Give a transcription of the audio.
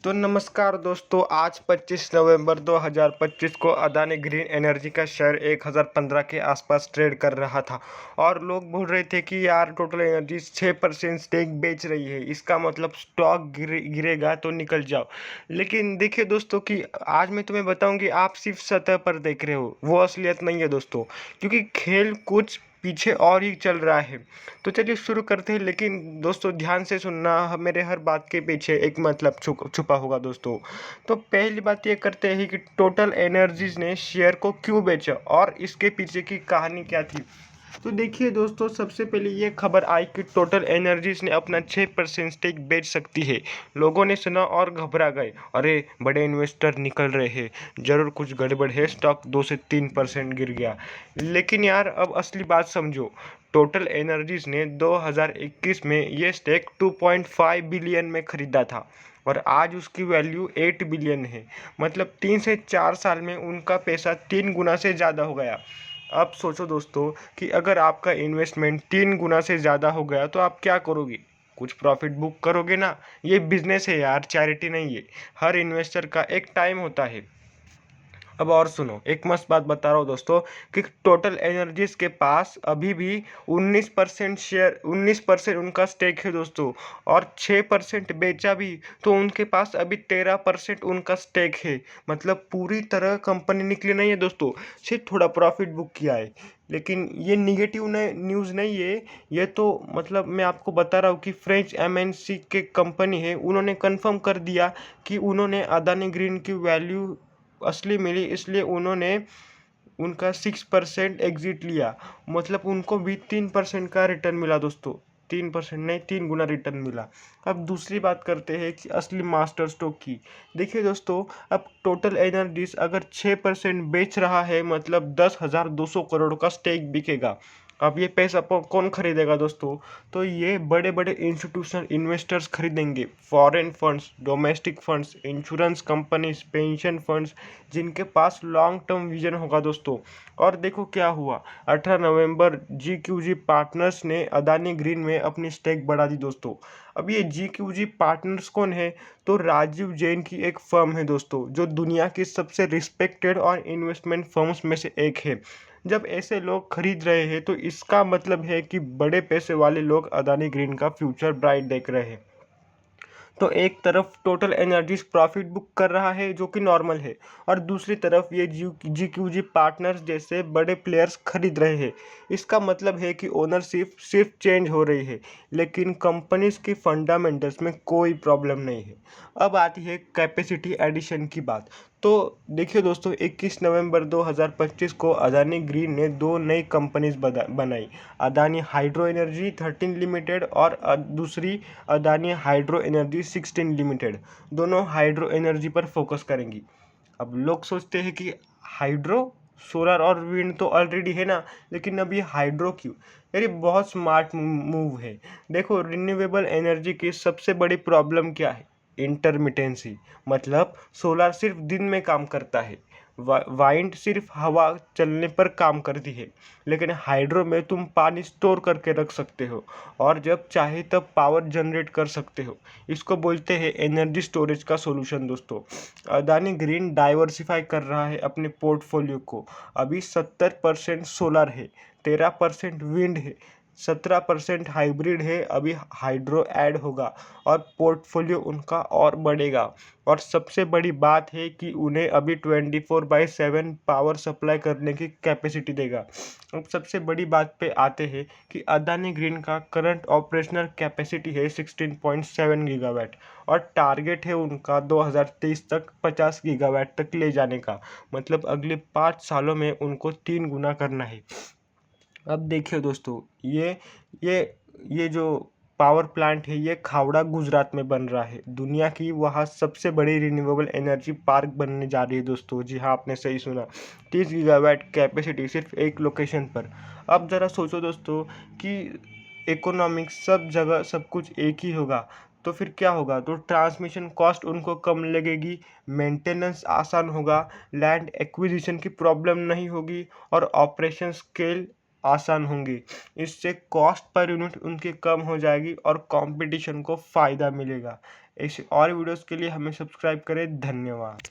तो नमस्कार दोस्तों, आज 25 नवंबर 2025 को अदानी ग्रीन एनर्जी का शेयर 1015 के आसपास ट्रेड कर रहा था और लोग बोल रहे थे कि यार टोटल एनर्जी 6% स्टेक बेच रही है, इसका मतलब स्टॉक गिरेगा तो निकल जाओ। लेकिन देखिए दोस्तों कि आज मैं तुम्हें बताऊंगी, आप सिर्फ सतह पर देख रहे हो, वो असलियत नहीं है दोस्तों, क्योंकि खेल कुछ पीछे और ही चल रहा है। तो चलिए शुरू करते हैं, लेकिन दोस्तों ध्यान से सुनना, मेरे हर बात के पीछे एक मतलब छुपा होगा दोस्तों। तो पहली बात ये करते हैं कि टोटल एनर्जीज ने शेयर को क्यों बेचा और इसके पीछे की कहानी क्या थी। तो देखिए दोस्तों, सबसे पहले ये खबर आई कि टोटल एनर्जीज ने अपना 6% स्टेक बेच सकती है। लोगों ने सुना और घबरा गए, अरे बड़े इन्वेस्टर निकल रहे हैं, जरूर कुछ गड़बड़ है, स्टॉक 2 से 3% गिर गया। लेकिन यार अब असली बात समझो, टोटल एनर्जीज ने 2021 में ये स्टेक 2.5 बिलियन में खरीदा था और आज उसकी वैल्यू 8 बिलियन है। मतलब 3 से 4 साल में उनका पैसा 3 गुना से ज़्यादा हो गया। अब सोचो दोस्तों कि अगर आपका इन्वेस्टमेंट 3 गुना से ज़्यादा हो गया तो आप क्या करोगे? कुछ प्रॉफिट बुक करोगे ना। ये बिजनेस है यार, चैरिटी नहीं है। हर इन्वेस्टर का एक टाइम होता है। अब और सुनो, एक मस्त बात बता रहा हूँ दोस्तों कि टोटल एनर्जीज के पास अभी भी 19% उनका स्टेक है दोस्तों। और 6% बेचा भी तो उनके पास अभी 13% उनका स्टेक है। मतलब पूरी तरह कंपनी निकली नहीं है दोस्तों, सिर्फ थोड़ा प्रॉफिट बुक किया है। लेकिन ये निगेटिव न्यूज़ नहीं है। ये तो मतलब मैं आपको बता रहा हूँ कि फ्रेंच एमएनसी के कंपनी है, उन्होंने कंफर्म कर दिया कि उन्होंने अदानी ग्रीन की वैल्यू असली मिली, इसलिए उन्होंने उनका 6% एग्जिट लिया। मतलब उनको भी 3% का रिटर्न मिला दोस्तों। 3% नहीं, 3 गुना रिटर्न मिला। अब दूसरी बात करते हैं कि असली मास्टर स्ट्रोक की। देखिए दोस्तों, अब टोटल एनर्जीज अगर 6% बेच रहा है, मतलब 10,200 करोड़ का स्टेक बिकेगा। अब ये पैसा कौन खरीदेगा दोस्तों? तो ये बड़े बड़े इंस्टीट्यूशनल इन्वेस्टर्स खरीदेंगे, foreign funds, domestic funds, insurance companies, pension funds, जिनके पास लॉन्ग टर्म विजन होगा दोस्तों। और देखो क्या हुआ, 18 नवंबर जी पार्टनर्स ने अदानी ग्रीन में अपनी स्टेक बढ़ा दी दोस्तों। अब ये जी पार्टनर्स कौन है? तो राजीव जैन की एक फर्म है दोस्तों, जो दुनिया की सबसे रिस्पेक्टेड और इन्वेस्टमेंट फर्म्स में से एक है। जब ऐसे लोग खरीद रहे हैं तो इसका मतलब है कि बड़े पैसे वाले लोग अदानी ग्रीन का फ्यूचर ब्राइट देख रहे हैं। तो एक तरफ टोटल एनर्जीज प्रॉफिट बुक कर रहा है, जो कि नॉर्मल है, और दूसरी तरफ ये जी पार्टनर्स जैसे बड़े प्लेयर्स खरीद रहे हैं। इसका मतलब है कि ओनरशिप सिर्फ चेंज हो रही है, लेकिन कंपनीज की फंडामेंटल्स में कोई प्रॉब्लम नहीं है। अब आती है कैपेसिटी एडिशन की बात। तो देखिए दोस्तों, 21 नवंबर 2025 को अदानी ग्रीन ने दो नई कंपनीज बनाई, अदानी हाइड्रो एनर्जी 13 लिमिटेड और दूसरी अदानी हाइड्रो एनर्जी 16 लिमिटेड। दोनों हाइड्रो एनर्जी पर फोकस करेंगी। अब लोग सोचते हैं कि हाइड्रो, सोलर और विंड तो ऑलरेडी है ना, लेकिन अब ये हाइड्रो क्यों? यार ये बहुत स्मार्ट मूव है। देखो, रिन्यूएबल एनर्जी की सबसे बड़ी प्रॉब्लम क्या है? इंटरमिटेंसी। मतलब सोलर सिर्फ दिन में काम करता है, वाइंड सिर्फ हवा चलने पर काम करती है, लेकिन हाइड्रो में तुम पानी स्टोर करके रख सकते हो और जब चाहे तब पावर जनरेट कर सकते हो। इसको बोलते हैं एनर्जी स्टोरेज का सॉल्यूशन दोस्तों। अदानी ग्रीन डाइवर्सिफाई कर रहा है अपने पोर्टफोलियो को। अभी 70% सोलर है, 13% विंड है, 17% हाइब्रिड है, अभी हाइड्रो ऐड होगा और पोर्टफोलियो उनका और बढ़ेगा। और सबसे बड़ी बात है कि उन्हें अभी 24/7 पावर सप्लाई करने की कैपेसिटी देगा। अब सबसे बड़ी बात पे आते हैं कि अदानी ग्रीन का करंट ऑपरेशनल कैपेसिटी है 16.7 गीगावाट और टारगेट है उनका 2023 तक 50 गीगावाट तक ले जाने का। मतलब अगले 5 सालों में उनको 3 गुना करना है। अब देखिए दोस्तों, ये ये जो पावर प्लांट है, ये खावड़ा गुजरात में बन रहा है। दुनिया की वहाँ सबसे बड़ी रिन्यूएबल एनर्जी पार्क बनने जा रही है दोस्तों। जी हाँ, आपने सही सुना, 30 गीगावाट कैपेसिटी सिर्फ एक लोकेशन पर। अब ज़रा सोचो दोस्तों कि इकोनॉमिक्स सब जगह सब कुछ एक ही होगा तो फिर क्या होगा? तो ट्रांसमिशन कॉस्ट उनको कम लगेगी, मेंटेनेंस आसान होगा, लैंड एक्विजिशन की प्रॉब्लम नहीं होगी और ऑपरेशन स्केल आसान होंगी। इससे कॉस्ट पर यूनिट उनकी कम हो जाएगी और कंपटीशन को फ़ायदा मिलेगा। ऐसे और वीडियोज़ के लिए हमें सब्सक्राइब करें। धन्यवाद।